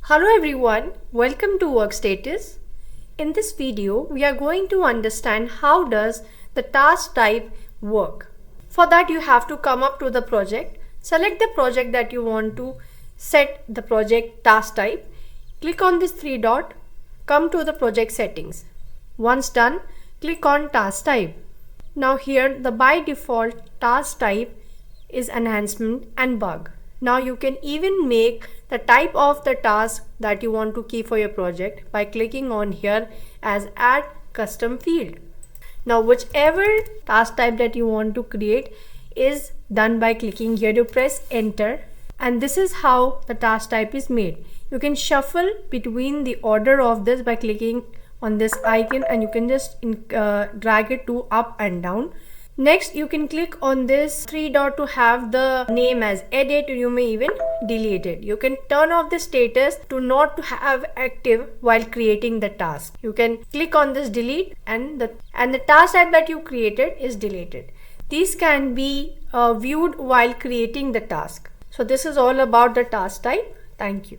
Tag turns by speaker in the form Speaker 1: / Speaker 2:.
Speaker 1: Hello everyone, welcome to Workstatus. In this video, we are going to understand how does the task type work. For that, you have to come up to the project, select the project that you want to set the project task type, click on this three dot, come to the project settings. Once done, click on task type. Now here the by default task type is enhancement and bug. Now you can even make the type of the task that you want to keep for your project by clicking on here as add custom field. Now whichever task type that you want to create is done by clicking here. You press enter and this is how the task type is made. You can shuffle between the order of this by clicking on this icon and you can just drag it to up and down. Next, you can click on this three dot to have the name as edit. You may even delete it. You can turn off the status to not to have active while creating the task. You can click on this delete and the task type that you created is deleted. These can be viewed while creating the task. So this is all about the task type. Thank you.